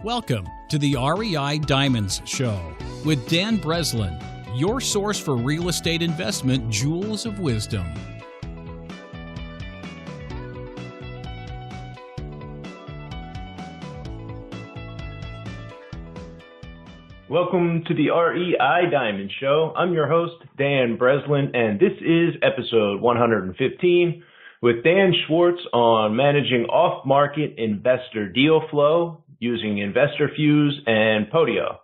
Welcome to the REI Diamonds Show with Dan Breslin, your source for real estate investment jewels of wisdom. Welcome to the REI Diamond Show. I'm your host, Dan Breslin, and this is episode 115 with Dan Schwartz on managing off-market investor deal flow using Investorfuse and Podio.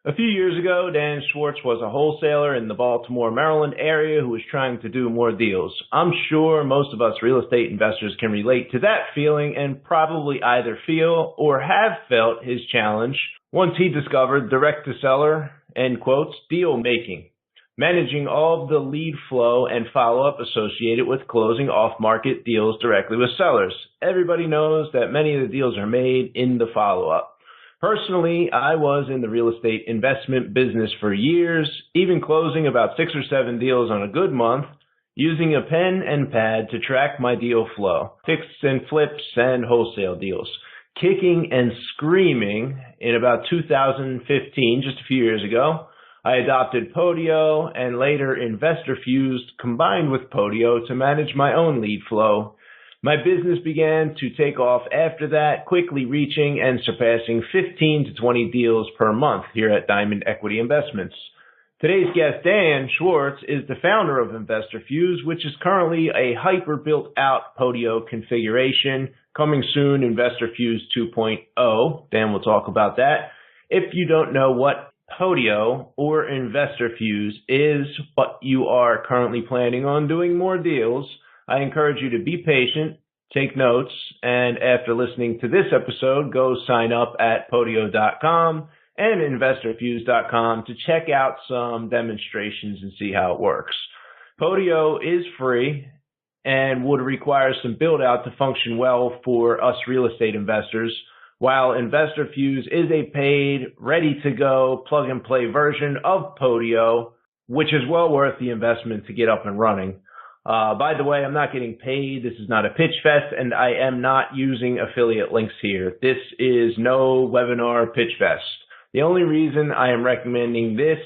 A few years ago, Dan Schwartz was a wholesaler in the Baltimore, Maryland area who was trying to do more deals. I'm sure most of us real estate investors can relate to that feeling and probably either feel or have felt his challenge once he discovered direct-to-seller, end quotes, deal making, managing all of the lead flow and follow-up associated with closing off-market deals directly with sellers. Everybody knows that many of the deals are made in the follow-up. Personally, I was in the real estate investment business for years, even closing about 6 or 7 deals on a good month, using a pen and pad to track my deal flow, fix and flips and wholesale deals. Kicking and screaming in about 2015, just a few years ago, I adopted Podio and later Investorfuse combined with Podio to manage my own lead flow. My business began to take off after that, quickly reaching and surpassing 15 to 20 deals per month here at Diamond Equity Investments. Today's guest, Dan Schwartz, is the founder of Investorfuse, which is currently a hyper-built-out Podio configuration. Coming soon, Investorfuse 2.0. Dan will talk about that. If you don't know what Podio or Investorfuse is, but you are currently planning on doing more deals, I encourage you to be patient, take notes, and after listening to this episode, go sign up at podio.com and investorfuse.com to check out some demonstrations and see how it works. Podio is free and would require some build out to function well for us real estate investors, while Investorfuse is a paid, ready to go, plug and play version of Podio, which is well worth the investment to get up and running. By the way, I'm not getting paid. This is not a pitch fest, and I am not using affiliate links here. This is no webinar pitch fest. The only reason I am recommending this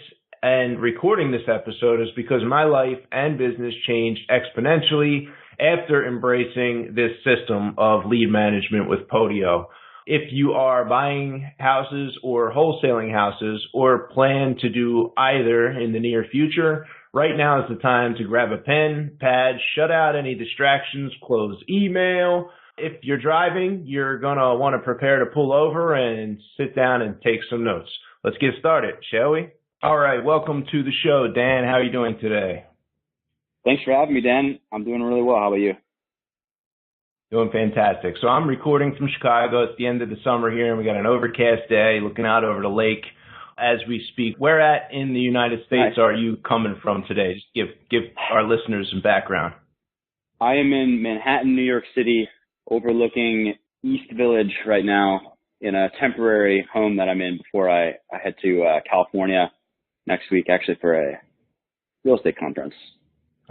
and recording this episode is because my life and business changed exponentially after embracing this system of lead management with Podio. If you are buying houses or wholesaling houses or plan to do either in the near future, right now is the time to grab a pen, pad, shut out any distractions, close email. If you're driving, you're going to want to prepare to pull over and sit down and take some notes. Let's get started, shall we? All right, welcome to the show, Dan. How are you doing today? Thanks for having me, Dan. I'm doing really well. How about you? Doing fantastic. So I'm recording from Chicago. It's the end of the summer here, and we got an overcast day looking out over the lake as we speak. Where at in the United States are you coming from today? Just give our listeners some background. I am in Manhattan, New York City, overlooking East Village right now in a temporary home that I'm in before I head to California next week, actually, for a real estate conference.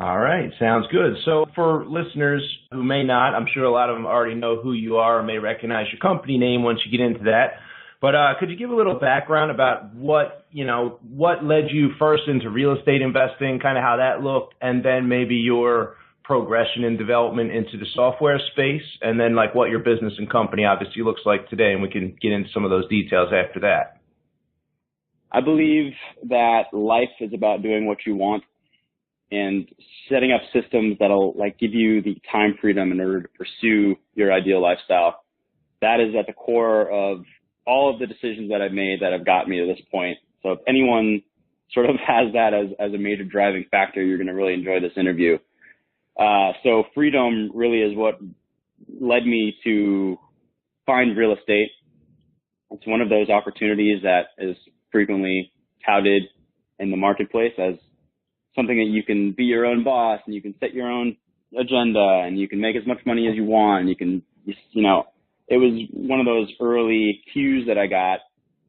All right. Sounds good. So for listeners who may not, I'm sure a lot of them already know who you are or may recognize your company name once you get into that. But could you give a little background about what led you first into real estate investing, kind of how that looked, and then maybe your progression and development into the software space, and then like what your business and company obviously looks like today, and we can get into some of those details after that. I believe that life is about doing what you want and setting up systems that'll give you the time freedom in order to pursue your ideal lifestyle. That is at the core of all of the decisions that I've made that have gotten me to this point. So if anyone sort of has that as a major driving factor, you're going to really enjoy this interview. So freedom really is what led me to find real estate. It's one of those opportunities that is frequently touted in the marketplace as something that you can be your own boss and you can set your own agenda and you can make as much money as you want. And you can, it was one of those early cues that I got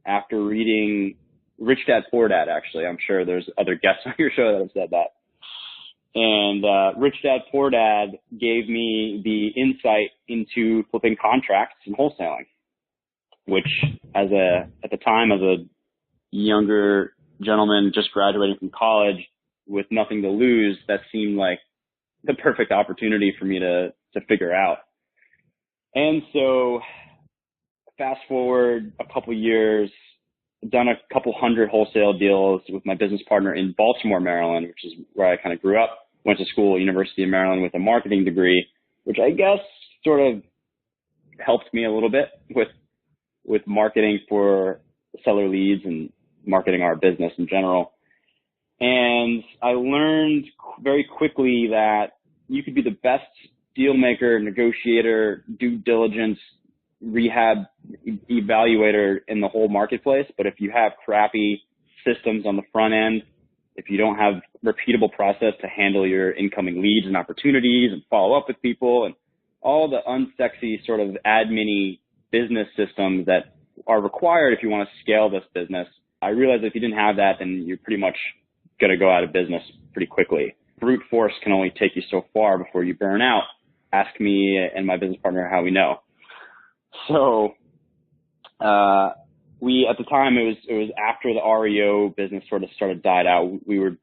after reading Rich Dad Poor Dad, actually. I'm sure there's other guests on your show that have said that. And Rich Dad Poor Dad gave me the insight into flipping contracts and wholesaling. which at the time, as a younger gentleman just graduating from college with nothing to lose, that seemed like the perfect opportunity for me to figure out. And so fast forward a couple years, done a couple hundred wholesale deals with my business partner in Baltimore, Maryland, which is where I kind of grew up. Went to school at University of Maryland with a marketing degree, which I guess sort of helped me a little bit with marketing for seller leads and marketing our business in general. And I learned very quickly that you could be the best deal maker, negotiator, due diligence, rehab evaluator in the whole marketplace. But if you have crappy systems on the front end, if you don't have repeatable process to handle your incoming leads and opportunities and follow up with people and all the unsexy sort of admin-y business systems that are required if you want to scale this business, I realized if you didn't have that, then you're pretty much going to go out of business pretty quickly. Brute force can only take you so far before you burn out. Ask me and my business partner how we know. So, at the time, it was after the REO business sort of died out. We were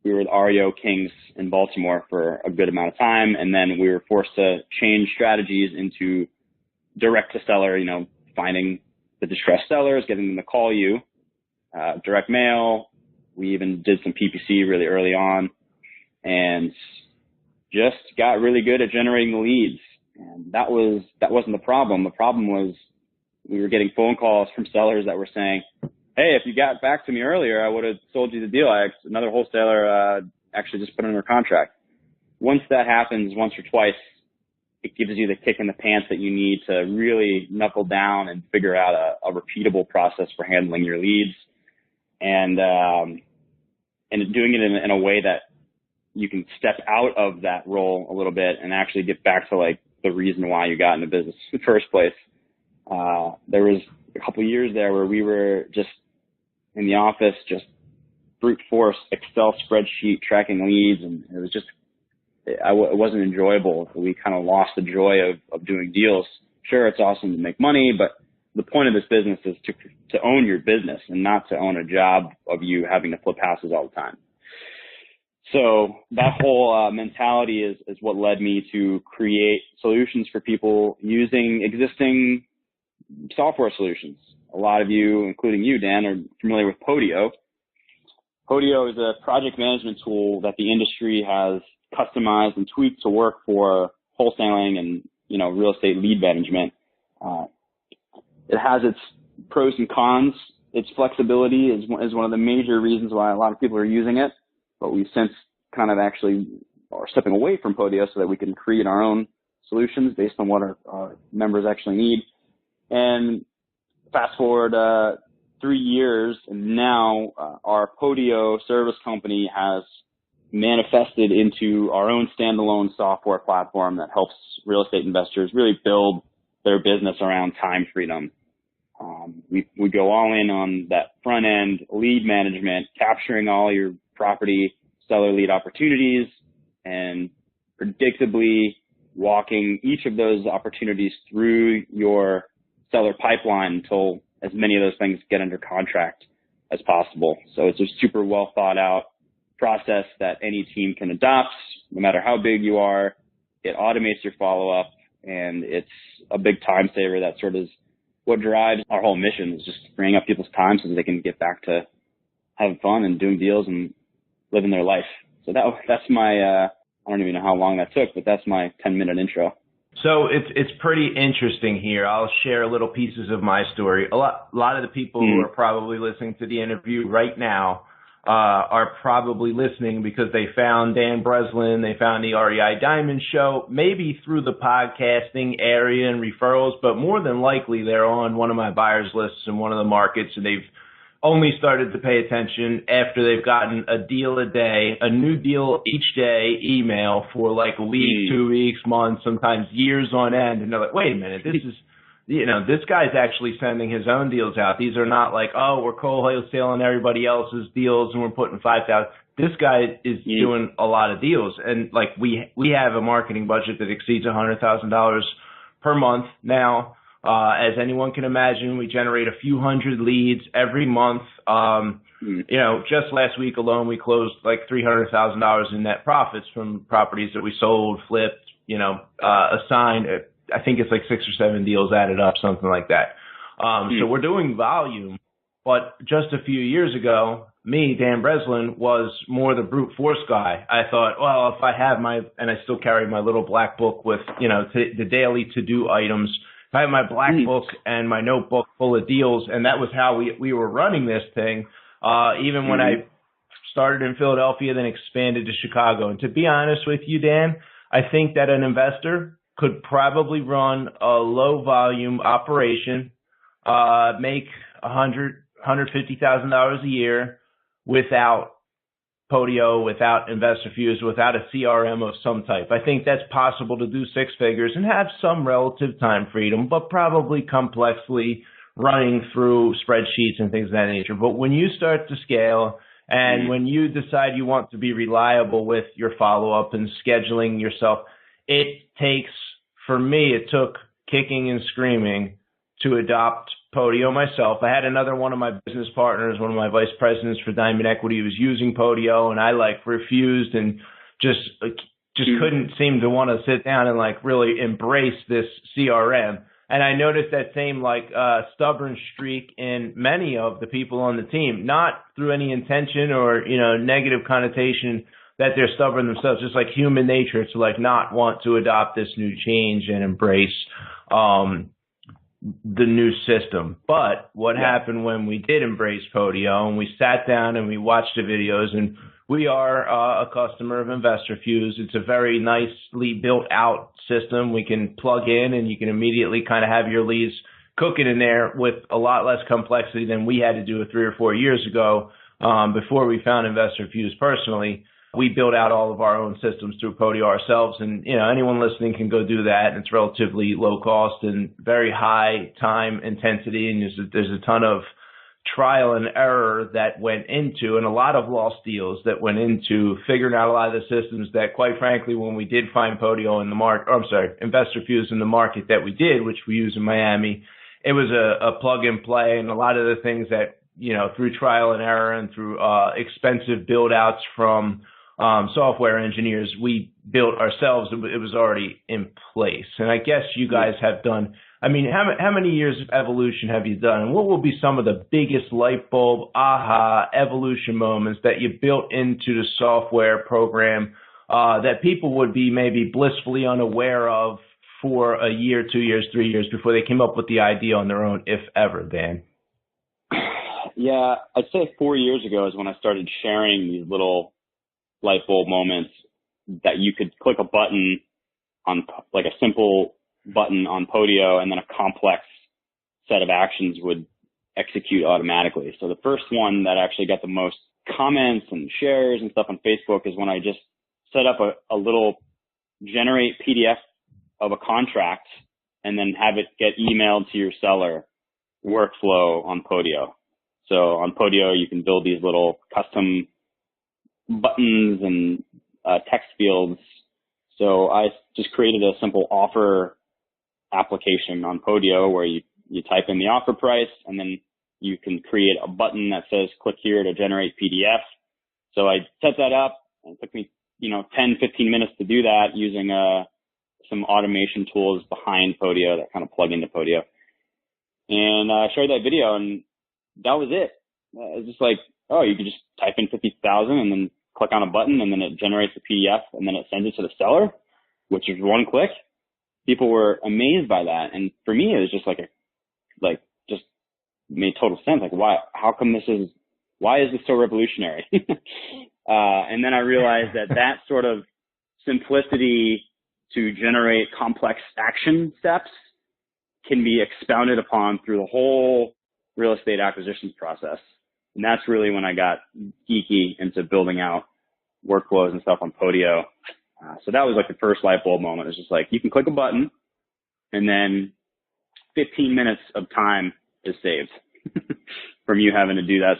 the REO kings in Baltimore for a good amount of time. And then we were forced to change strategies into direct to seller, finding the distressed sellers, getting them to call you, direct mail. We even did some PPC really early on and just got really good at generating the leads. And that wasn't the problem. The problem was we were getting phone calls from sellers that were saying, hey, if you got back to me earlier, I would have sold you the deal. Another wholesaler actually just put it under contract. Once that happens once or twice, it gives you the kick in the pants that you need to really knuckle down and figure out a repeatable process for handling your leads and doing it in a way that you can step out of that role a little bit and actually get back to like the reason why you got into business in the first place. There was a couple of years there where we were just in the office, just brute force Excel spreadsheet tracking leads, and it was just, it wasn't enjoyable. We kind of lost the joy of doing deals. Sure, it's awesome to make money, but the point of this business is to own your business and not to own a job of you having to flip houses all the time. So that whole mentality is what led me to create solutions for people using existing software solutions. A lot of you, including you, Dan, are familiar with Podio. Podio is a project management tool that the industry has customized and tweaked to work for wholesaling and, real estate lead management. It has its pros and cons. Its flexibility is one of the major reasons why a lot of people are using it. But we've since kind of actually are stepping away from Podio so that we can create our own solutions based on what our members actually need. And fast forward 3 years, and now our Podio service company has manifested into our own standalone software platform that helps real estate investors really build their business around time freedom. We go all in on that front end lead management, capturing all your property seller lead opportunities and predictably walking each of those opportunities through your seller pipeline until as many of those things get under contract as possible. So it's a super well thought out process that any team can adopt, no matter how big you are. It automates your follow up, and it's a big time saver. That sort of is what drives our whole mission, is just freeing up people's time so that they can get back to having fun and doing deals and living their life. So that's my, I don't even know how long that took, but that's my 10-minute intro. So it's pretty interesting here. I'll share little pieces of my story. A lot of the people who are probably listening to the interview right now are probably listening because they found Dan Breslin, they found the REI Diamond Show, maybe through the podcasting area and referrals, but more than likely they're on one of my buyers lists in one of the markets, and they've only started to pay attention after they've gotten a deal a day, a new deal each day email for like a week, 2 weeks, months, sometimes years on end. And they're like, wait a minute, this is, this guy's actually sending his own deals out. These are not like, oh, we're wholesaling everybody else's deals and we're putting 5,000. This guy is doing a lot of deals. And like we have a marketing budget that exceeds $100,000 per month now. As anyone can imagine, we generate a few hundred leads every month. Just last week alone, we closed like $300,000 in net profits from properties that we sold, flipped, assigned. I think it's like 6 or 7 deals added up, something like that. So we're doing volume. But just a few years ago, me, Dan Breslin, was more the brute force guy. I thought, well, if I have and I still carry my little black book with, the daily to-do items. If I have my black book and my notebook full of deals, and that was how we were running this thing, even when I started in Philadelphia, then expanded to Chicago. And to be honest with you, Dan, I think that an investor could probably run a low-volume operation, make $150,000 a year without Podio, without Investorfuse, without a CRM of some type. I think that's possible to do 6 figures and have some relative time freedom, but probably complexly running through spreadsheets and things of that nature. But when you start to scale and when you decide you want to be reliable with your follow-up and scheduling yourself, it took kicking and screaming to adopt Podio myself. I had another one of my business partners, one of my vice presidents for Diamond Equity, was using Podio, and I refused and just couldn't seem to want to sit down and really embrace this CRM. And I noticed that same stubborn streak in many of the people on the team, not through any intention or negative connotation that they're stubborn themselves, just like human nature to not want to adopt this new change and embrace the new system. But what happened when we did embrace Podio and we sat down and we watched the videos, and we are a customer of Investorfuse. It's a very nicely built out system. We can plug in and you can immediately kind of have your leads cooking in there with a lot less complexity than we had to do it 3 or 4 years ago before we found Investorfuse personally. We built out all of our own systems through Podio ourselves, and anyone listening can go do that. And it's relatively low cost and very high time intensity, and there's a ton of trial and error that went into, and a lot of lost deals that went into figuring out a lot of the systems that, quite frankly, when we did find Podio in the Investorfuse in the market that we did, which we use in Miami, it was a plug and play, and a lot of the things that through trial and error and through expensive build outs from software engineers we built ourselves, it was already in place. And I guess you guys have done, how many years of evolution have you done? And what will be some of the biggest light bulb, evolution moments that you built into the software program that people would be maybe blissfully unaware of for a year, 2 years, 3 years before they came up with the idea on their own, if ever, Dan? Yeah, I'd say 4 years ago is when I started sharing these little light bulb moments that you could click a button on, like a simple button on Podio, and then a complex set of actions would execute automatically. So the first one that actually got the most comments and shares and stuff on Facebook is when I just set up a little generate PDF of a contract and then have it get emailed to your seller workflow on Podio. So on Podio, you can build these little custom buttons and text fields. So I just created a simple offer application on Podio where you type in the offer price, and then you can create a button that says click here to generate PDF. So I set that up, and it took me 10, 15 minutes to do that using some automation tools behind Podio that kind of plug into Podio. And I shared that video, and that was it. It's just like, you can just type in 50,000 and then click on a button, and then it generates a PDF, and then it sends it to the seller, which is one click. People were amazed by that. And for me, it was just just made total sense. Like, why is this so revolutionary? And then I realized that sort of simplicity to generate complex action steps can be expounded upon through the whole real estate acquisitions process. And that's really when I got geeky into building out workflows and stuff on Podio. So that was like the first light bulb moment. It was just like, you can click a button and then 15 minutes of time is saved from you having to do that,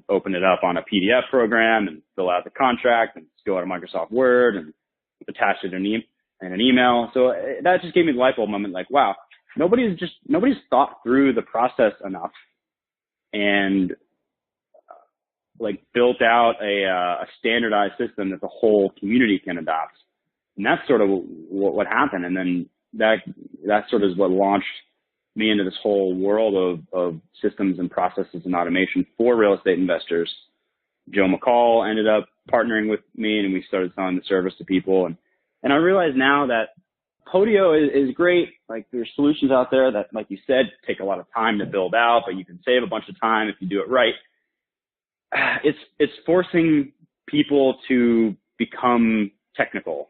open it up on a PDF program and fill out the contract and go out of Microsoft Word and attach it in an email. So that just gave me the light bulb moment, like, wow, nobody's thought through the process enough and like built out a standardized system that the whole community can adopt. And that's sort of what happened. And then that sort of is what launched me into this whole world of systems and processes and automation for real estate investors. Joe McCall ended up partnering with me, and we started selling the service to people. And I realize now that Podio is great. Like, there's solutions out there that, like you said, take a lot of time to build out, but you can save a bunch of time if you do it right. It's forcing people to become technical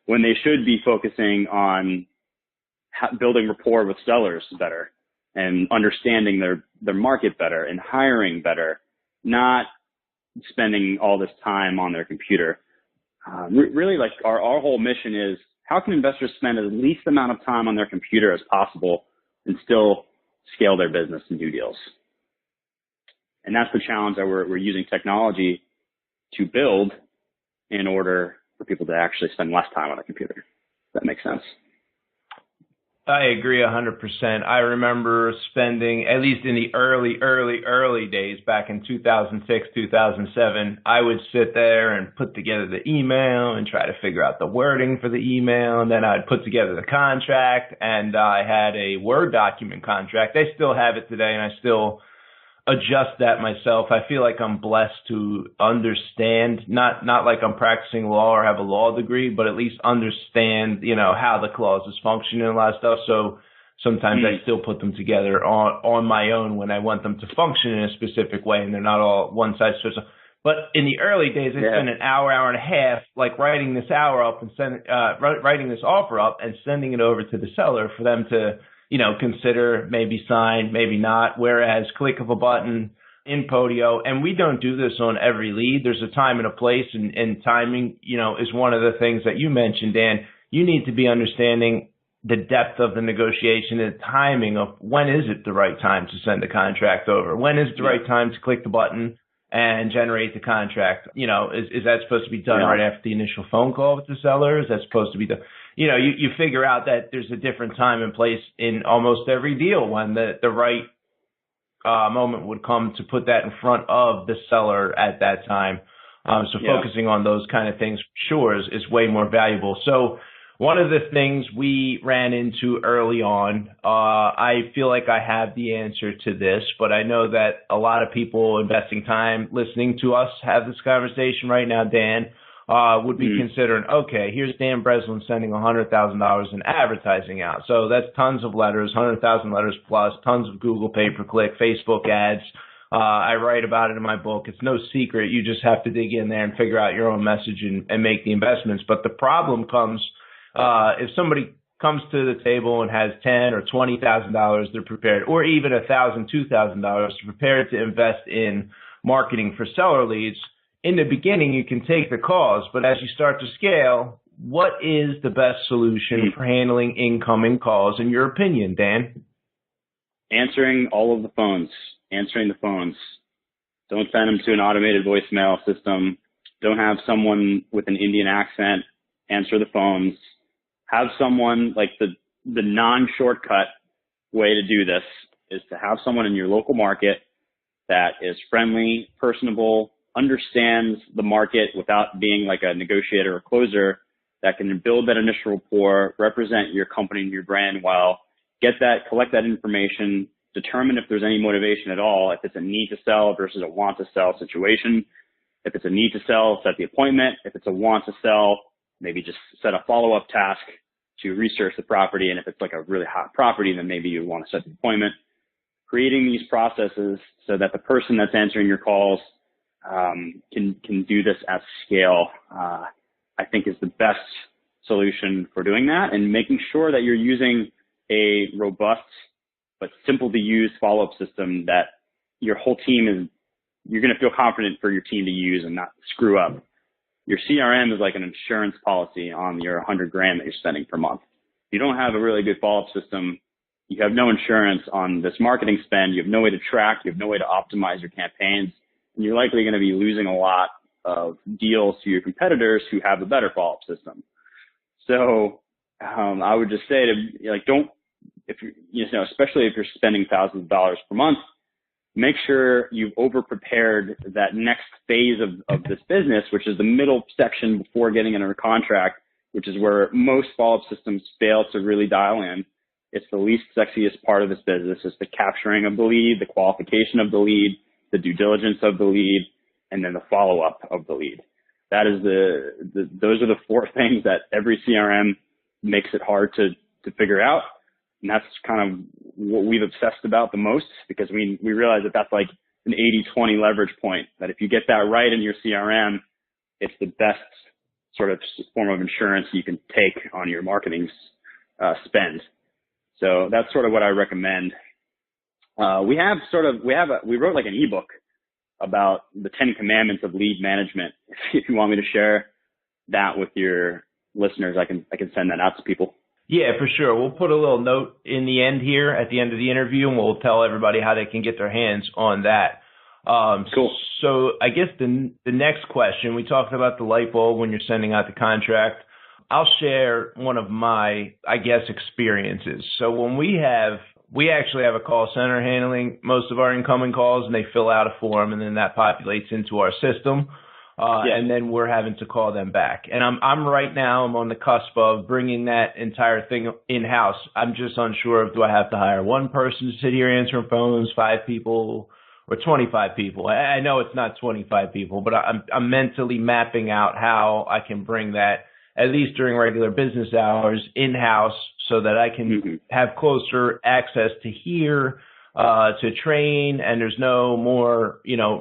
when they should be focusing on building rapport with sellers better and understanding their market better and hiring better, not spending all this time on their computer. Really, like our whole mission is, how can investors spend the least amount of time on their computer as possible and still scale their business and do deals? And that's the challenge that we're using technology to build in order for people to actually spend less time on a computer. If that makes sense. I agree 100%. I remember spending, at least in the early days, back in 2006, 2007, I would sit there and put together the email and try to figure out the wording for the email. And then I'd put together the contract, and I had a Word document contract. I still have it today, and I still adjust that myself. I feel like I'm blessed to understand, not like I'm practicing law or have a law degree, but at least understand, how the clauses function and a lot of stuff. So sometimes I still put them together on my own when I want them to function in a specific way, and they're not all one size fits all. But in the early days, I spent an hour and a half, like writing this hour up and writing this offer up and sending it over to the seller for them to consider, maybe sign, maybe not, whereas click of a button in Podio. And we don't do this on every lead. There's a time and a place, and timing, is one of the things that you mentioned, Dan. You need to be understanding the depth of the negotiation and the timing of when is it the right time to send the contract over? When is it the right time to click the button and generate the contract? Is that supposed to be done right after the initial phone call with the seller? Is that supposed to be done? You figure out that there's a different time and place in almost every deal when the right moment would come to put that in front of the seller at that time. Focusing on those kind of things, sure, is way more valuable. So one of the things we ran into early on, I feel like I have the answer to this, but I know that a lot of people investing time listening to us have this conversation right now, Dan, would be considering, okay, here's Dan Breslin sending $100,000 in advertising out. So that's tons of letters, 100,000 letters plus, tons of Google pay-per-click, Facebook ads. I write about it in my book. It's no secret. You just have to dig in there and figure out your own message and make the investments. But the problem comes if somebody comes to the table and has $10,000 or $20,000 they're prepared, or even $1,000, $2,000 they're prepared to invest in marketing for seller leads. In the beginning, you can take the calls, but as you start to scale, what is the best solution for handling incoming calls, in your opinion, Dan? Answering all of the phones. Answering the phones. Don't send them to an automated voicemail system. Don't have someone with an Indian accent answer the phones. Have someone, like the non-shortcut way to do this is to have someone in your local market that is friendly, personable, understands the market without being like a negotiator or closer, that can build that initial rapport, represent your company and your brand well, collect that information, determine if there's any motivation at all, if it's a need to sell versus a want to sell situation. If it's a need to sell, set the appointment. If it's a want to sell, maybe just set a follow-up task to research the property. And if it's like a really hot property, then maybe you want to set the appointment. Creating these processes so that the person that's answering your calls can do this at scale, I think is the best solution for doing that, and making sure that you're using a robust but simple to use follow-up system that your whole team you're going to feel confident for your team to use and not screw up. Your CRM is like an insurance policy on your $100,000 that you're spending per month. If you don't have a really good follow-up system, you have no insurance on this marketing spend. You have no way to track. You have no way to optimize your campaigns. And you're likely going to be losing a lot of deals to your competitors who have a better follow-up system. So I would just say especially if you're spending thousands of dollars per month, make sure you've over-prepared that next phase of this business, which is the middle section before getting under contract, which is where most follow-up systems fail to really dial in. It's the least sexiest part of this business. It's the capturing of the lead, the qualification of the lead, the due diligence of the lead, and then the follow-up of the lead. That is those are the four things that every CRM makes it hard to figure out. And that's kind of what we've obsessed about the most, because we realize that that's like an 80-20 leverage point, that if you get that right in your CRM, it's the best sort of form of insurance you can take on your marketing spend. So that's sort of what I recommend. We wrote like an ebook about the 10 commandments of lead management. If you want me to share that with your listeners, I can send that out to people. Yeah, for sure. We'll put a little note in the end here at the end of the interview, and we'll tell everybody how they can get their hands on that. Cool. So I guess the next question, we talked about the light bulb when you're sending out the contract. I'll share one of my, I guess, experiences. So when we actually have a call center handling most of our incoming calls, and they fill out a form, and then that populates into our system. And then we're having to call them back. And I'm right now, I'm on the cusp of bringing that entire thing in-house. I'm just unsure of, do I have to hire one person to sit here answering phones, 5 people, or 25 people? I know it's not 25 people, but I'm mentally mapping out how I can bring that, at least during regular business hours, in-house, so that I can have closer access to hear, to train, and there's no more,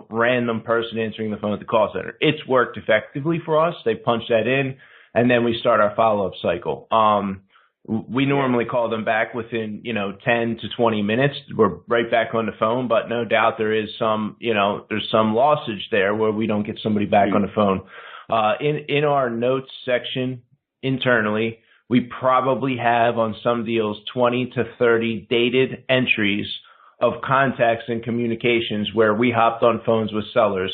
random person answering the phone at the call center. It's worked effectively for us. They punch that in, and then we start our follow-up cycle. We normally call them back within, 10 to 20 minutes. We're right back on the phone, but no doubt there is some, there's some lossage there where we don't get somebody back on the phone. In our notes section internally, we probably have on some deals 20 to 30 dated entries of contacts and communications where we hopped on phones with sellers.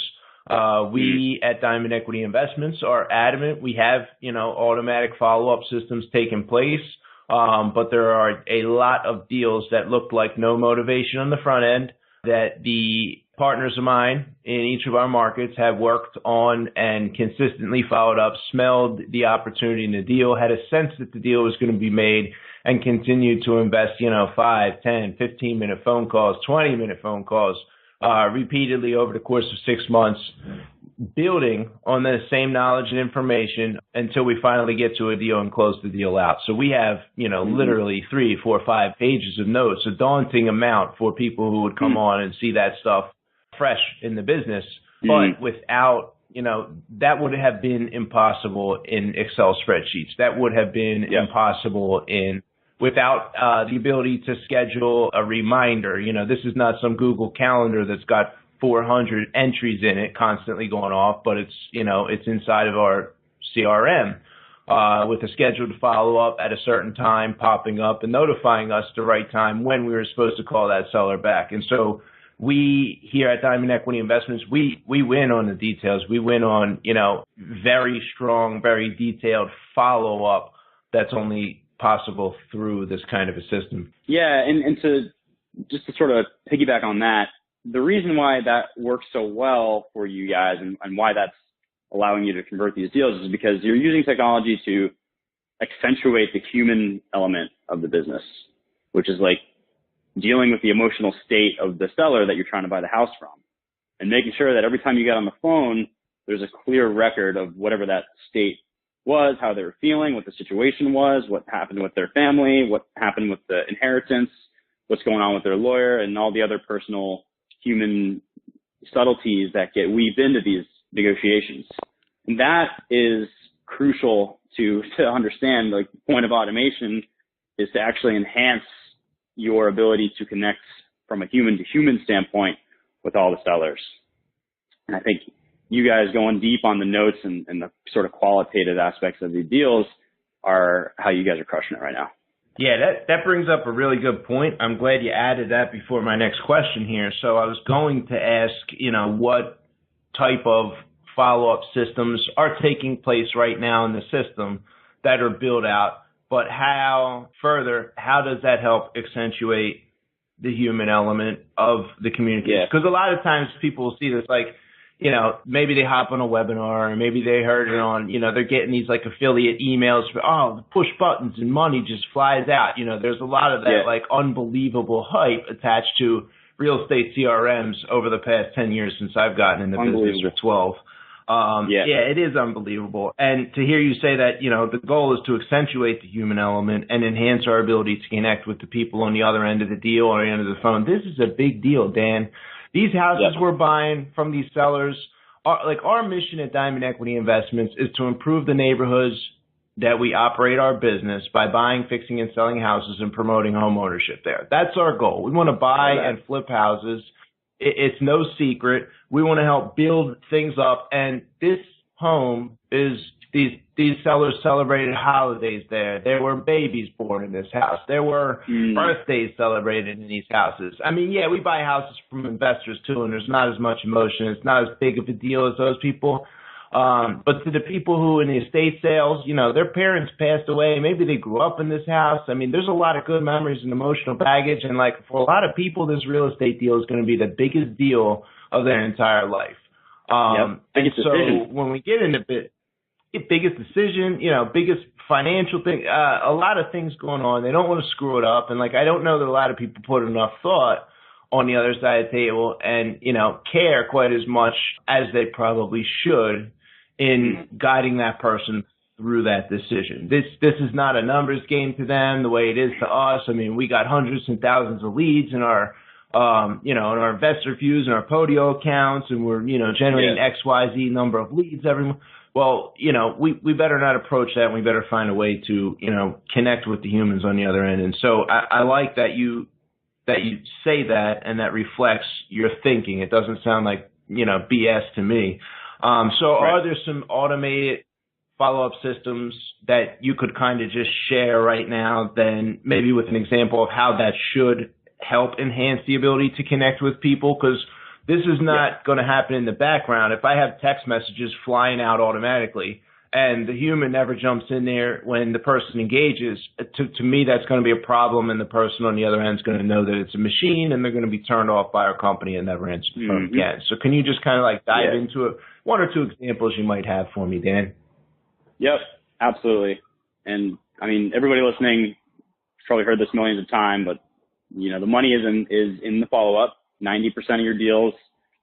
We at Diamond Equity Investments are adamant. We have, automatic follow-up systems taking place, but there are a lot of deals that look like no motivation on the front end that the partners of mine in each of our markets have worked on and consistently followed up, smelled the opportunity in the deal, had a sense that the deal was going to be made, and continued to invest, 5, 10, 15-minute phone calls, 20-minute phone calls, repeatedly over the course of 6 months, building on the same knowledge and information until we finally get to a deal and close the deal out. So we have, literally 3, 4, 5 pages of notes, a daunting amount for people who would come on and see that stuff fresh in the business. But without, that would have been impossible in Excel spreadsheets. That would have been impossible without the ability to schedule a reminder. This is not some Google Calendar that's got 400 entries in it constantly going off, but it's, it's inside of our CRM with a scheduled follow-up at a certain time popping up and notifying us the right time when we were supposed to call that seller back. And so we here at Diamond Equity Investments, we win on the details. We win on, very strong, very detailed follow-up that's only possible through this kind of a system. Yeah, and to just to sort of piggyback on that, the reason why that works so well for you guys and why that's allowing you to convert these deals is because you're using technology to accentuate the human element of the business, which is like dealing with the emotional state of the seller that you're trying to buy the house from, and making sure that every time you get on the phone, there's a clear record of whatever that state was, how they were feeling, what the situation was, what happened with their family, what happened with the inheritance, what's going on with their lawyer, and all the other personal human subtleties that get weaved into these negotiations. And that is crucial to understand. Like, the point of automation is to actually enhance your ability to connect from a human to human standpoint with all the sellers. And I think you guys going deep on the notes and the sort of qualitative aspects of these deals are how you guys are crushing it right now. Yeah, that brings up a really good point. I'm glad you added that before my next question here. So I was going to ask, what type of follow-up systems are taking place right now in the system that are built out but how does that help accentuate the human element of the communication? Because a lot of times people will see this like, you know, maybe they hop on a webinar or maybe they heard it on, you know, they're getting these like affiliate emails for, push buttons and money just flies out. You know, there's a lot of that like unbelievable hype attached to real estate CRMs over the past 10 years since I've gotten in the business, or 12. It is unbelievable. And to hear you say that, you know, the goal is to accentuate the human element and enhance our ability to connect with the people on the other end of the deal or the end of the phone. This is a big deal, Dan. These houses we're buying from these sellers, our mission at Diamond Equity Investments is to improve the neighborhoods that we operate our business by buying, fixing, and selling houses and promoting home ownership there. That's our goal. We want to buy and flip houses. It's no secret. We want to help build things up. And this home is these sellers celebrated holidays there. There were babies born in this house. There were birthdays celebrated in these houses. I mean, yeah, we buy houses from investors too, and there's not as much emotion. It's not as big of a deal as those people. But to the people who in the estate sales, you know, their parents passed away. Maybe they grew up in this house. I mean, there's a lot of good memories and emotional baggage. And like for a lot of people, this real estate deal is going to be the biggest deal of their entire life. And so when we get into biggest decision, you know, biggest financial thing, a lot of things going on. They don't want to screw it up. And like, I don't know that a lot of people put enough thought on the other side of the table and, you know, care quite as much as they probably should in guiding that person through that decision. This is not a numbers game to them the way it is to us. I mean, we got hundreds and thousands of leads in our, in our Investorfuse and our Podio accounts, and we're, you know, generating XYZ number of leads every month. Well, you know, we better not approach that, and we better find a way to, you know, connect with the humans on the other end. And so I like that you say that, and that reflects your thinking. It doesn't sound like, you know, BS to me. Are there some automated follow-up systems that you could kind of just share right now, then maybe with an example of how that should help enhance the ability to connect with people? Because this is not going to happen in the background. If I have text messages flying out automatically and the human never jumps in there when the person engages, to me that's going to be a problem, and the person on the other end is going to know that it's a machine, and they're going to be turned off by our company and never answer the phone again. So can you just kind of like dive into it? One or two examples you might have for me, Dan? Yep, absolutely. And I mean, everybody listening has probably heard this millions of times, but you know, the money is in the follow-up. 90% of your deals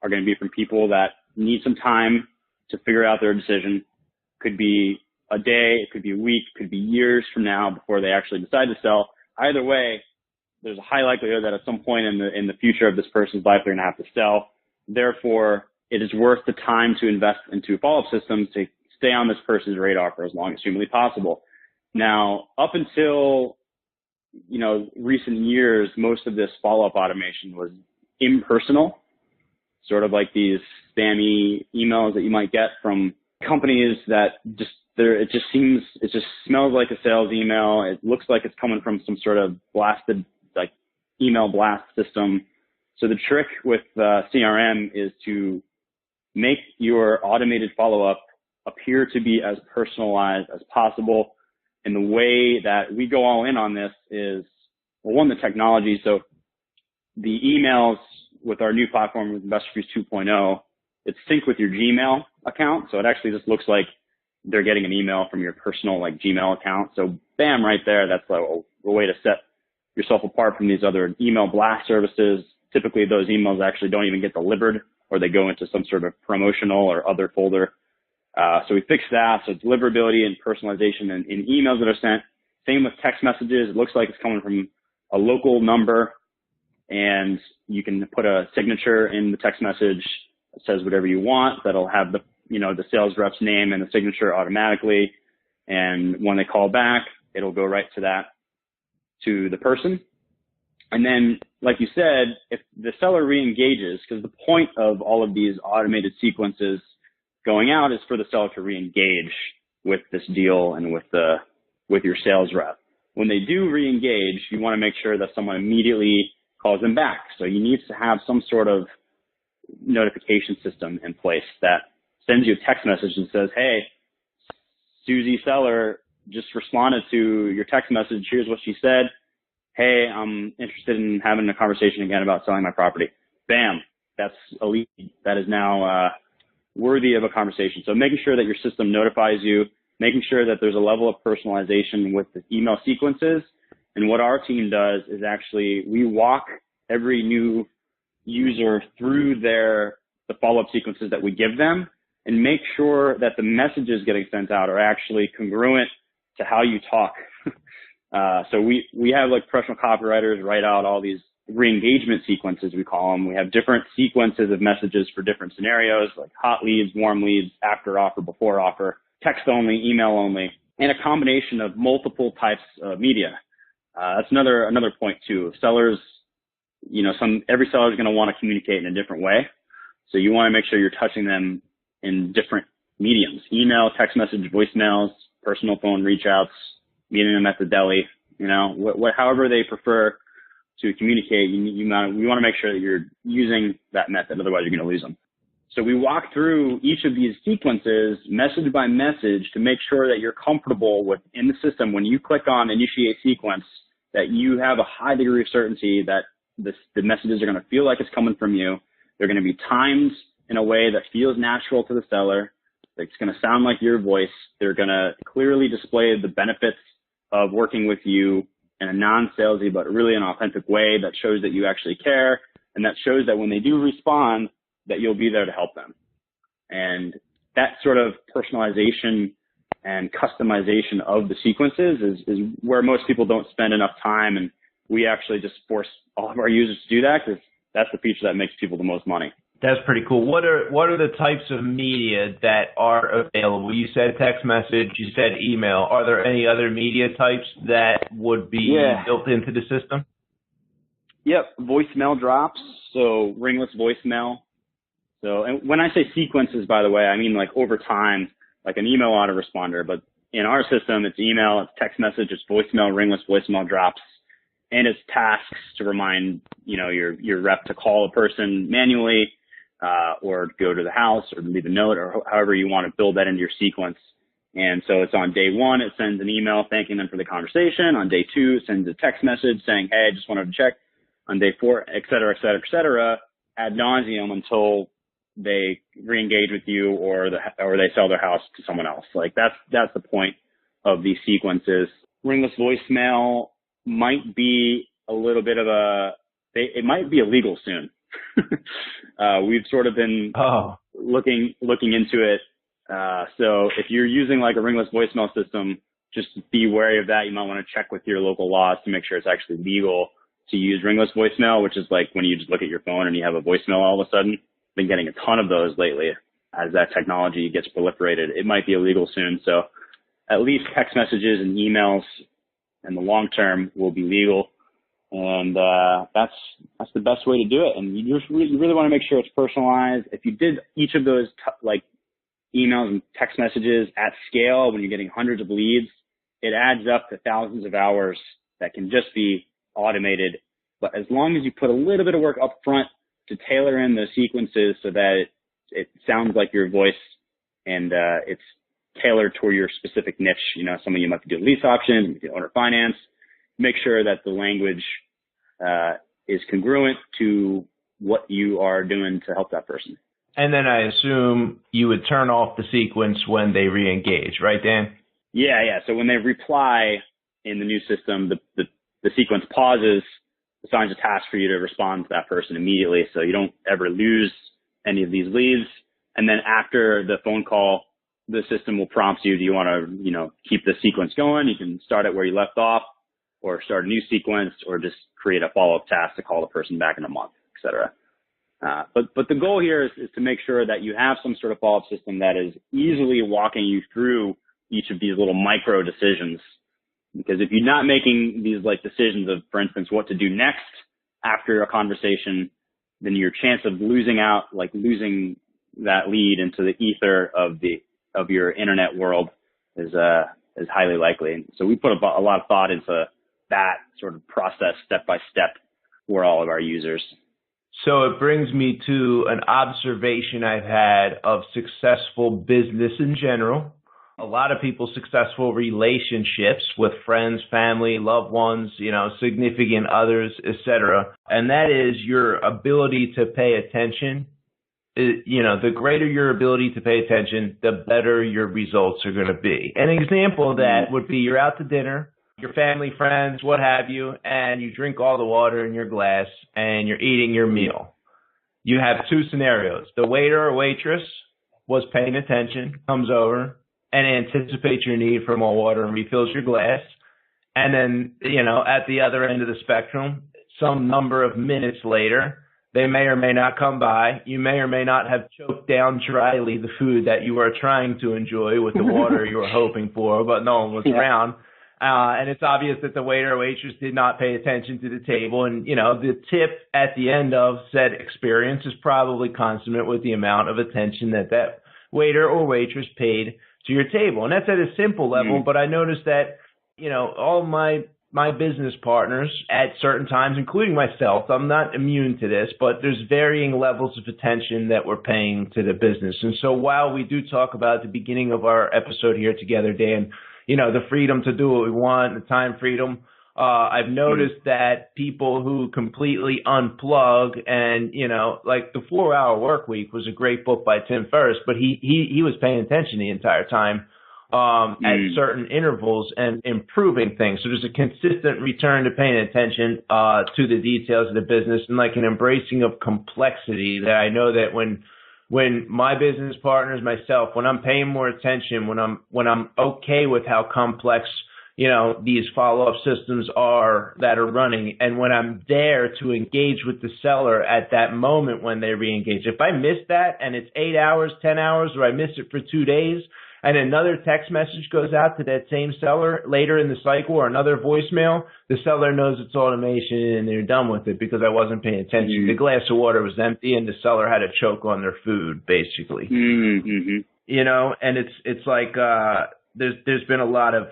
are going to be from people that need some time to figure out their decision. Could be a day, it could be a week, it could be years from now before they actually decide to sell. Either way, there's a high likelihood that at some point in the future of this person's life, they're going to have to sell. Therefore, it is worth the time to invest into follow-up systems to stay on this person's radar for as long as humanly possible. Now, up until, you know, recent years, most of this follow-up automation was impersonal, sort of like these spammy emails that you might get from companies that it just smells like a sales email. It looks like it's coming from some sort of blasted, like, email blast system. So the trick with CRM is to make your automated follow-up appear to be as personalized as possible. And the way that we go all in on this is, well, one, the technology. So the emails with our new platform with Investorfuse 2.0, it's synced with your Gmail account. So it actually just looks like they're getting an email from your personal like Gmail account. So bam, right there, that's a way to set yourself apart from these other email blast services. Typically those emails actually don't even get delivered, or they go into some sort of promotional or other folder. So we fixed that. So deliverability and personalization in emails that are sent. Same with text messages. It looks like it's coming from a local number, and you can put a signature in the text message that says whatever you want. That'll have the sales rep's name and the signature automatically. And when they call back, it'll go right to the person. And then, like you said, if the seller re-engages, because the point of all of these automated sequences going out is for the seller to re-engage with this deal and with your sales rep. When they do re-engage, you want to make sure that someone immediately calls them back. So you need to have some sort of notification system in place that sends you a text message and says, hey, Susie seller just responded to your text message. Here's what she said. Hey, I'm interested in having a conversation again about selling my property. Bam. That's a lead that is now worthy of a conversation. So making sure that your system notifies you, making sure that there's a level of personalization with the email sequences. And what our team does is actually we walk every new user through the follow-up sequences that we give them and make sure that the messages getting sent out are actually congruent to how you talk. So we have like professional copywriters write out all these re-engagement sequences, we call them. We have different sequences of messages for different scenarios, like hot leads, warm leads, after offer, before offer, text only, email only, and a combination of multiple types of media. That's another point too. Sellers, every seller is going to want to communicate in a different way. So you want to make sure you're touching them in different mediums: email, text message, voicemails, personal phone reach outs, meeting them at the deli, however they prefer to communicate. We want to make sure that you're using that method. Otherwise, you're going to lose them. So we walk through each of these sequences message by message to make sure that you're comfortable with in the system when you click on initiate sequence, that you have a high degree of certainty that the messages are going to feel like it's coming from you. They're going to be timed in a way that feels natural to the seller. It's going to sound like your voice. They're going to clearly display the benefits of working with you in a non-salesy but really an authentic way that shows that you actually care, and that shows that when they do respond, that you'll be there to help them. And that sort of personalization and customization of the sequences is where most people don't spend enough time, and we actually just force all of our users to do that because that's the feature that makes people the most money. That's pretty cool. What are the types of media that are available? You said text message, you said email. Are there any other media types that would be built into the system? Yep, voicemail drops, so ringless voicemail. So, and when I say sequences, by the way, I mean like over time, like an email autoresponder. But in our system, it's email, it's text message, it's voicemail, ringless voicemail drops, and it's tasks to remind your rep to call a person manually, or go to the house or leave a note, or however you want to build that into your sequence. And so it's on day one, it sends an email thanking them for the conversation. On day two, it sends a text message saying, hey, I just wanted to check. On day four, et cetera, ad nauseum until they re-engage with you or they sell their house to someone else. Like that's the point of these sequences. Ringless voicemail might be a little bit of it might be illegal soon. We've sort of been looking into it. So if you're using like a ringless voicemail system, just be wary of that. You might want to check with your local laws to make sure it's actually legal to use ringless voicemail, which is like when you just look at your phone and you have a voicemail all of a sudden. Been getting a ton of those lately as that technology gets proliferated. It might be illegal soon. So at least text messages and emails in the long term will be legal. And that's the best way to do it. And you really want to make sure it's personalized. If you did each of those like emails and text messages at scale when you're getting hundreds of leads, it adds up to thousands of hours that can just be automated. But as long as you put a little bit of work up front to tailor in the sequences so that it sounds like your voice and it's tailored toward your specific niche. Some of you might do lease options, owner finance. Make sure that the language is congruent to what you are doing to help that person. And then I assume you would turn off the sequence when they re-engage, right, Dan? Yeah. So when they reply in the new system, the sequence pauses, assigns a task for you to respond to that person immediately, so you don't ever lose any of these leads. And then after the phone call, the system will prompt you, do you want to, keep the sequence going? You can start it where you left off, or start a new sequence, or just create a follow-up task to call the person back in a month, et cetera. But the goal here is to make sure that you have some sort of follow-up system that is easily walking you through each of these little micro decisions. Because if you're not making these like decisions of, for instance, what to do next after a conversation, then your chance of losing that lead into the ether of your internet world is highly likely. So we put a lot of thought into that sort of process step by step for all of our users. So it brings me to an observation I've had of successful business in general, a lot of people's successful relationships with friends, family, loved ones, significant others, etc. And that is your ability to pay attention. The greater your ability to pay attention, the better your results are going to be. An example of that would be you're out to dinner, your family, friends, what have you, and you drink all the water in your glass and you're eating your meal. You have two scenarios. The waiter or waitress was paying attention, comes over and anticipates your need for more water and refills your glass. And then, at the other end of the spectrum, some number of minutes later, they may or may not come by. You may or may not have choked down dryly the food that you were trying to enjoy with the water you were hoping for, but no one was around. And it's obvious that the waiter or waitress did not pay attention to the table. And, the tip at the end of said experience is probably consummate with the amount of attention that waiter or waitress paid to your table. And that's at a simple level, but I noticed that, all my business partners at certain times, including myself, I'm not immune to this, but there's varying levels of attention that we're paying to the business. And so while we do talk about at the beginning of our episode here together, Dan, the freedom to do what we want, the time freedom, I've noticed that people who completely unplug and, like the 4-Hour Work Week was a great book by Tim Ferriss, but he was paying attention the entire time. At certain intervals and improving things. So there's a consistent return to paying attention to the details of the business and like an embracing of complexity that I know that when my business partners, myself, when I'm paying more attention, when I'm okay with how complex, these follow-up systems are that are running, and when I'm there to engage with the seller at that moment when they re-engage. If I miss that and it's 8 hours, 10 hours, or I miss it for 2 days, and another text message goes out to that same seller later in the cycle or another voicemail, the seller knows it's automation and they're done with it because I wasn't paying attention. The glass of water was empty and the seller had to choke on their food, basically. And it's like there's been a lot of,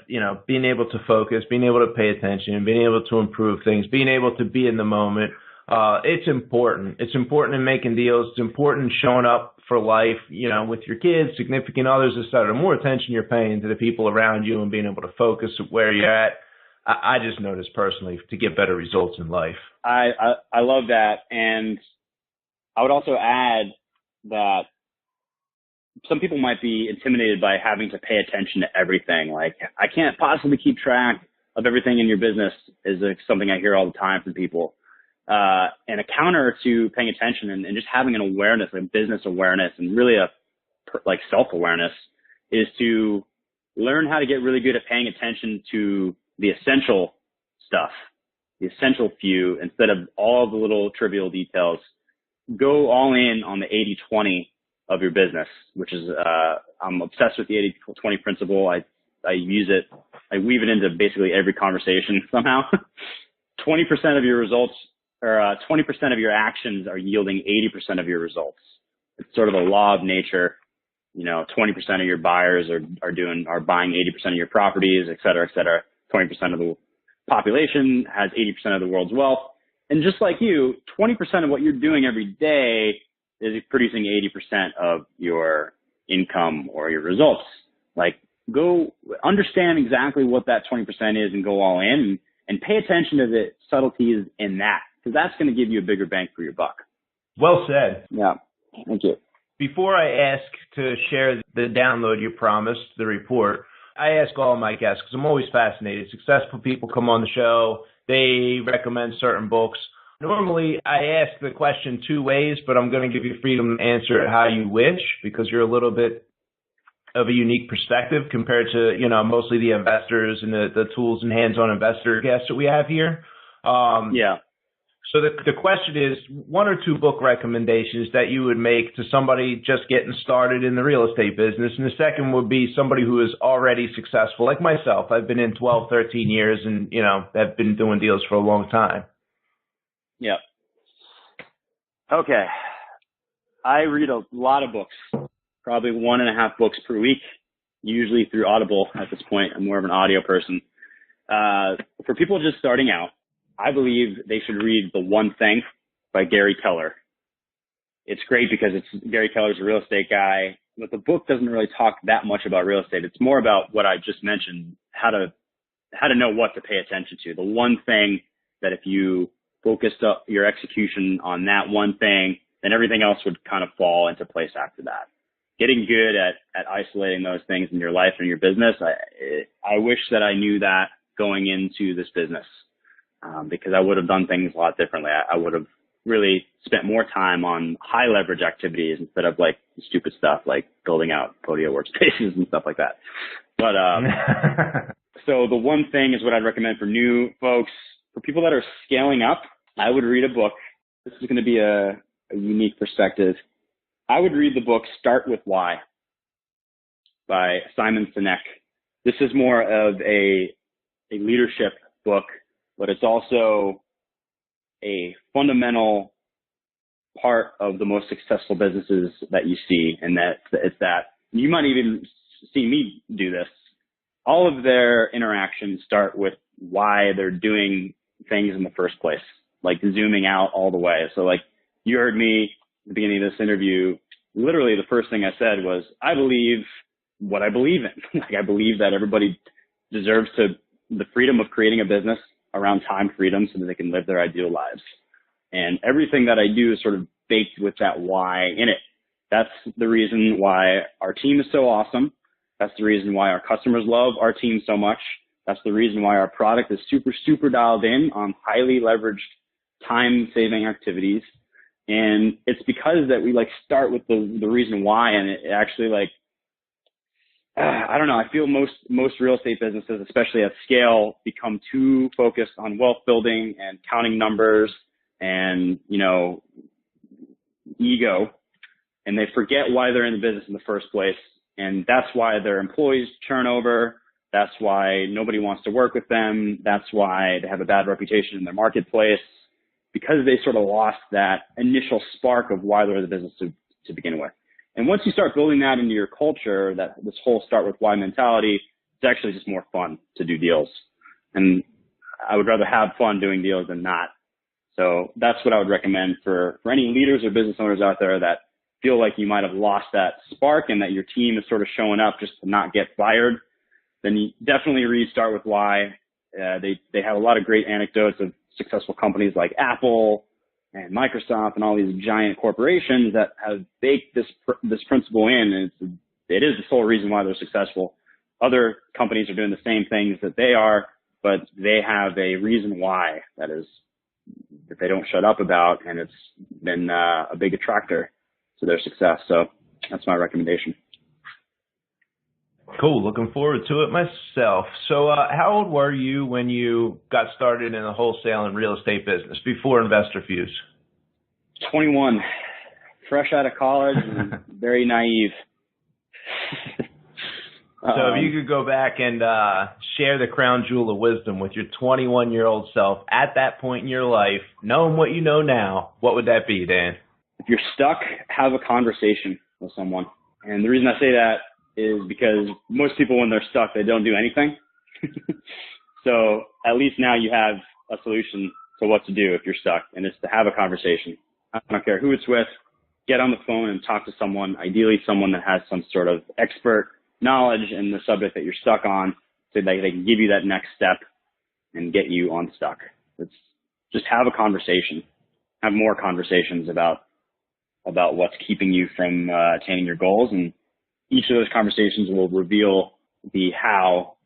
being able to focus, being able to pay attention, being able to improve things, being able to be in the moment. It's important. It's important in making deals. It's important in showing up for life, with your kids, significant others, etc. The more attention you're paying to the people around you and being able to focus where you're at, I just noticed personally to get better results in life. I love that. And I would also add that some people might be intimidated by having to pay attention to everything. Like, I can't possibly keep track of everything in your business is something I hear all the time from people. And a counter to paying attention and just having an awareness, like business awareness, and really like self-awareness, is to learn how to get really good at paying attention to the essential stuff, the essential few, instead of all the little trivial details. Go all in on the 80-20 of your business, which is, I'm obsessed with the 80-20 principle. I use it, I weave it into basically every conversation somehow. 20% of your results, or 20% of your actions are yielding 80% of your results. It's sort of a law of nature. 20% of your buyers are buying 80% of your properties, et cetera, et cetera. 20% of the population has 80% of the world's wealth. And just like you, 20% of what you're doing every day is producing 80% of your income or your results. Like, go understand exactly what that 20% is and go all in and pay attention to the subtleties in that, because that's going to give you a bigger bang for your buck. Well said. Yeah. Thank you. Before I ask to share the download you promised, the report, I ask all my guests, because I'm always fascinated. Successful people come on the show. They recommend certain books. Normally, I ask the question 2 ways, but I'm going to give you freedom to answer it how you wish, because you're a little bit of a unique perspective compared to, mostly the investors and the tools and hands-on investor guests that we have here. Yeah. So the question is 1 or 2 book recommendations that you would make to somebody just getting started in the real estate business. And the second would be somebody who is already successful, like myself. I've been in 12, 13 years and, have been doing deals for a long time. Yeah. Okay. I read a lot of books, probably 1.5 books per week, usually through Audible at this point. I'm more of an audio person. For people just starting out, I believe they should read The One Thing by Gary Keller. It's great because Gary Keller's a real estate guy. the book doesn't really talk that much about real estate. It's more about what I just mentioned, how to know what to pay attention to. The one thing that if you focused up your execution on that one thing, then everything else would kind of fall into place after that. Getting good at isolating those things in your life and your business. I wish that I knew that going into this business, because I would have done things a lot differently. I would have really spent more time on high leverage activities instead of like stupid stuff like building out Podio workspaces and stuff like that. But, so the one thing is what I'd recommend for new folks. For people that are scaling up, I would read a book. This is going to be a unique perspective. I would read the book Start With Why by Simon Sinek. This is more of a leadership book, but it's also a fundamental part of the most successful businesses that you see. And it's that you might even see me do this. All of their interactions start with why they're doing things in the first place, like zooming out all the way. So like you heard me at the beginning of this interview, literally the first thing I said was, I believe what I believe in. Like I believe that everybody deserves the freedom of creating a business around time freedom so that they can live their ideal lives. And everything that I do is sort of baked with that why in it. That's the reason why our team is so awesome. That's the reason why our customers love our team so much. That's the reason why our product is super, super dialed in on highly leveraged time-saving activities. And it's because that we like start with the reason why, and it actually like, I don't know, I feel most real estate businesses, especially at scale, become too focused on wealth building and counting numbers and, ego, and they forget why they're in the business in the first place. And that's why their employees turn over. That's why nobody wants to work with them. That's why they have a bad reputation in their marketplace, because they sort of lost that initial spark of why they're in the business to begin with. And once you start building that into your culture, that this whole start with why mentality, it's actually just more fun to do deals. And I would rather have fun doing deals than not. So that's what I would recommend for any leaders or business owners out there that feel like you might have lost that spark and that your team is sort of showing up just to not get fired. Then you definitely read Start With Why. They have a lot of great anecdotes of successful companies like Apple and Microsoft and all these giant corporations that have baked this principle in, and it is the sole reason why they're successful. Other companies are doing the same things that they are, but they have a reason why that they don't shut up about, and it's been a big attractor to their success. So that's my recommendation. Cool. Looking forward to it myself. So how old were you when you got started in the wholesale and real estate business before Investorfuse? 21. Fresh out of college and very naive. So if you could go back and share the crown jewel of wisdom with your 21-year-old self at that point in your life, knowing what you know now, what would that be, Dan? If you're stuck, have a conversation with someone. And the reason I say that is because most people, when they're stuck, they don't do anything. So at least now you have a solution to what to do if you're stuck, and it's to have a conversation. I don't care who it's with. Get on the phone and talk to someone, ideally someone that has some sort of expert knowledge in the subject that you're stuck on, so that they can give you that next step and get you unstuck. It's just have a conversation. Have more conversations about what's keeping you from attaining your goals, and each of those conversations will reveal the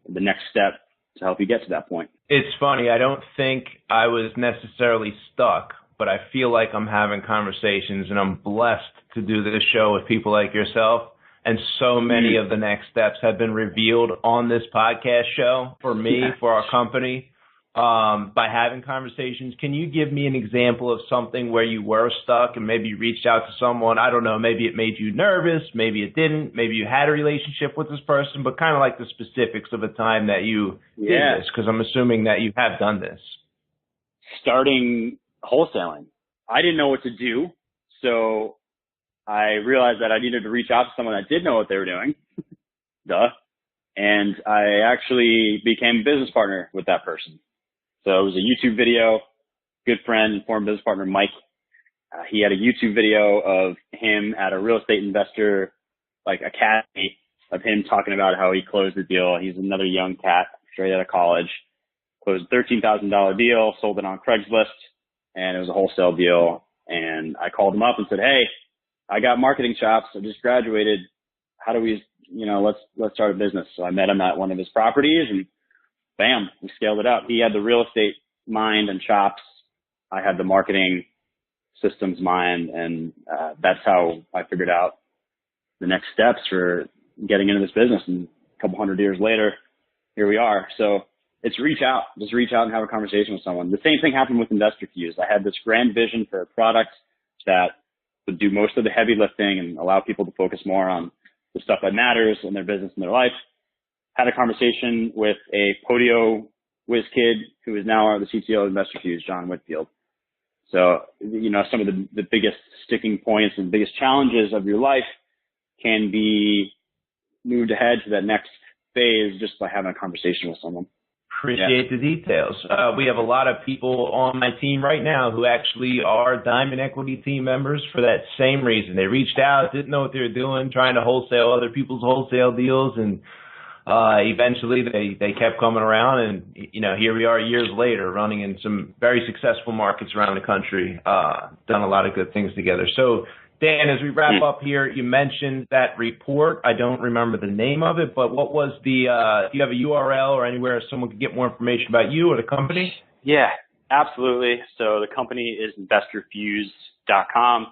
next step to help you get to that point. It's funny. I don't think I was necessarily stuck, but I feel like I'm having conversations, and I'm blessed to do this show with people like yourself. And so many of the next steps have been revealed on this podcast show for me, for our company, by having conversations. Can you give me an example of something where you were stuck and maybe you reached out to someone? I don't know, maybe it made you nervous, maybe it didn't, maybe you had a relationship with this person, but kind of like the specifics of a time that you did this, because I'm assuming that you have done this. Starting wholesaling. I didn't know what to do, so I realized that I needed to reach out to someone that did know what they were doing. Duh. And I actually became a business partner with that person. So it was a YouTube video. Good friend and former business partner, Mike. He had a YouTube video of him at a real estate investor like academy of him talking about how he closed the deal. He's another young cat straight out of college, closed a $13,000 deal, sold it on Craigslist, and it was a wholesale deal. And I called him up and said, hey, I got marketing chops. I just graduated. How do we, let's start a business. So I met him at one of his properties and bam, we scaled it up. He had the real estate mind and chops. I had the marketing systems mind. And that's how I figured out the next steps for getting into this business. And a couple hundred years later, here we are. So it's reach out. Just reach out and have a conversation with someone. The same thing happened with Investorfuse. I had this grand vision for a product that would do most of the heavy lifting and allow people to focus more on the stuff that matters in their business and their life. Had a conversation with a Podio whiz kid who is now the CTO of Investorfuse, John Whitfield. So, some of the biggest sticking points and biggest challenges of your life can be moved ahead to that next phase just by having a conversation with someone. Appreciate the details. We have a lot of people on my team right now who actually are Diamond Equity team members for that same reason. They reached out, didn't know what they were doing, trying to wholesale other people's wholesale deals, and eventually they kept coming around, and here we are years later running in some very successful markets around the country, done a lot of good things together. So Dan, as we wrap up here, you mentioned that report. I don't remember the name of it, but what was do you have a URL or anywhere someone could get more information about you or the company? Yeah, absolutely. So the company is investorfuse.com,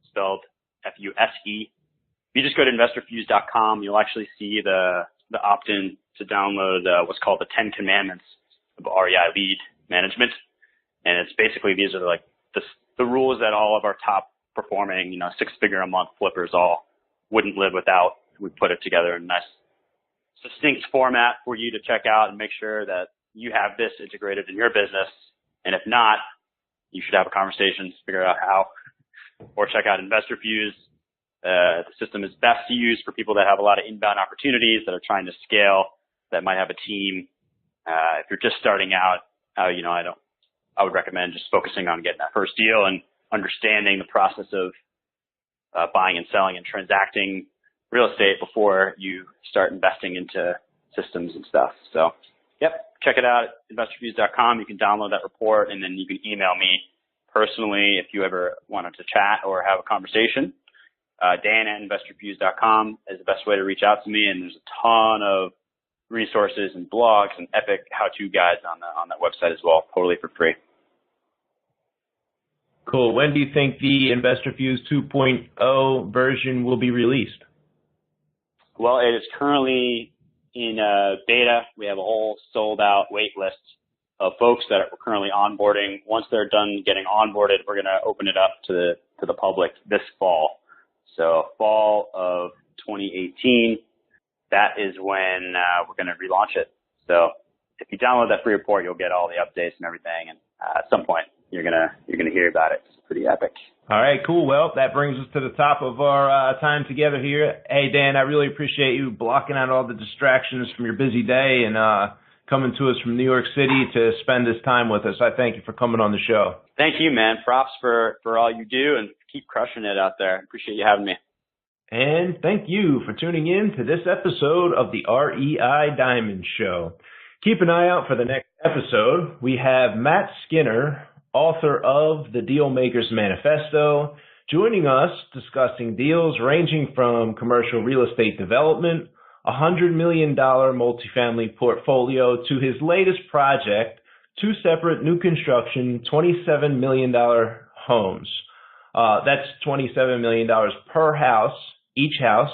spelled F-U-S-E. If you just go to investorfuse.com, you'll actually see the opt-in to download what's called the 10 Commandments of REI lead management. And it's basically, these are like the rules that all of our top performing, six-figure a month flippers all wouldn't live without. We put it together in a nice, succinct format for you to check out and make sure that you have this integrated in your business. And if not, you should have a conversation to figure out how, or check out Investorfuse. The system is best to use for people that have a lot of inbound opportunities that are trying to scale, that might have a team. If you're just starting out, I would recommend just focusing on getting that first deal and understanding the process of buying and selling and transacting real estate before you start investing into systems and stuff. So, check it out at investorfuse.com. You can download that report, and then you can email me personally if you ever wanted to chat or have a conversation. Dan at investorfuse.com is the best way to reach out to me, and there's a ton of resources and blogs and epic how-to guides on that website as well, totally for free. Cool. When do you think the Investorfuse 2.0 version will be released? Well, it is currently in beta. We have a whole sold-out wait list of folks that are currently onboarding. Once they're done getting onboarded, we're going to open it up to the public this fall. So fall of 2018, that is when we're going to relaunch it. So if you download that free report, you'll get all the updates and everything. And at some point, you're gonna hear about it. It's pretty epic. All right, cool. Well, that brings us to the top of our time together here. Hey, Dan, I really appreciate you blocking out all the distractions from your busy day and coming to us from New York City to spend this time with us. I thank you for coming on the show. Thank you, man. Props for all you do, and keep crushing it out there. Appreciate you having me. And thank you for tuning in to this episode of the REI Diamond Show. Keep an eye out for the next episode. We have Matt Skinner, author of The Dealmaker's Manifesto, joining us discussing deals ranging from commercial real estate development, a $100 million multifamily portfolio, to his latest project, two separate new construction, $27 million homes. That's $27 million per house, each house,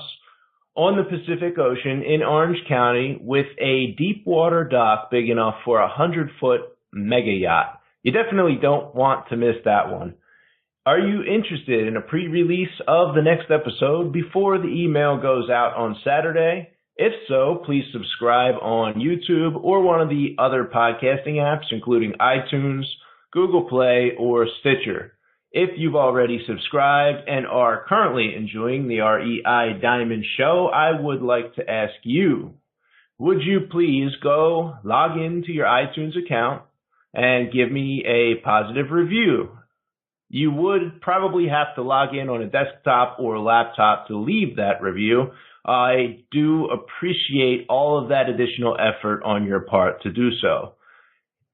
on the Pacific Ocean in Orange County with a deep water dock big enough for a 100-foot mega yacht. You definitely don't want to miss that one. Are you interested in a pre-release of the next episode before the email goes out on Saturday? If so, please subscribe on YouTube or one of the other podcasting apps, including iTunes, Google Play, or Stitcher. If you've already subscribed and are currently enjoying the REI Diamond Show, I would like to ask you, would you please go log into your iTunes account and give me a positive review? You would probably have to log in on a desktop or laptop to leave that review. I do appreciate all of that additional effort on your part to do so.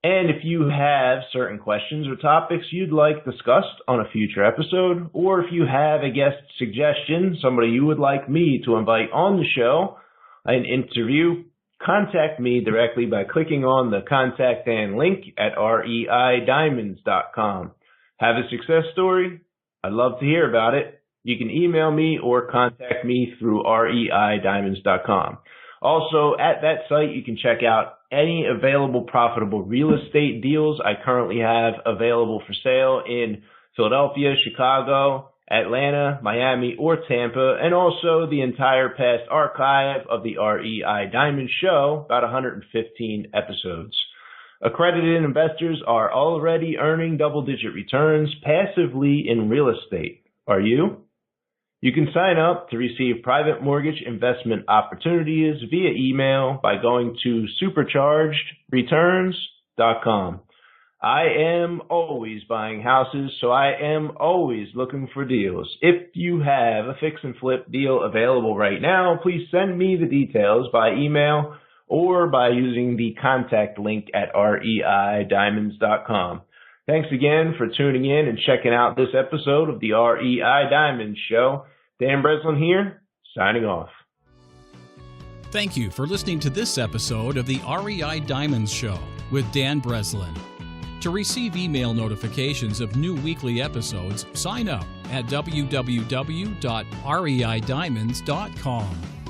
And if you have certain questions or topics you'd like discussed on a future episode, or if you have a guest suggestion, somebody you would like me to invite on the show, an interview, contact me directly by clicking on the Contact Dan link at reidiamonds.com. Have a success story? I'd love to hear about it. You can email me or contact me through reidiamonds.com. Also, at that site, you can check out any available profitable real estate deals I currently have available for sale in Philadelphia, Chicago, Atlanta, Miami, or Tampa, and also the entire past archive of the REI Diamond Show, about 115 episodes. Accredited investors are already earning double-digit returns passively in real estate. Are you? You can sign up to receive private mortgage investment opportunities via email by going to superchargedreturns.com. I am always buying houses, so I am always looking for deals. If you have a fix and flip deal available right now, please send me the details by email or by using the contact link at reidiamonds.com. Thanks again for tuning in and checking out this episode of the REI Diamonds Show. Dan Breslin here, signing off. Thank you for listening to this episode of the REI Diamonds Show with Dan Breslin. To receive email notifications of new weekly episodes, sign up at www.reidiamonds.com.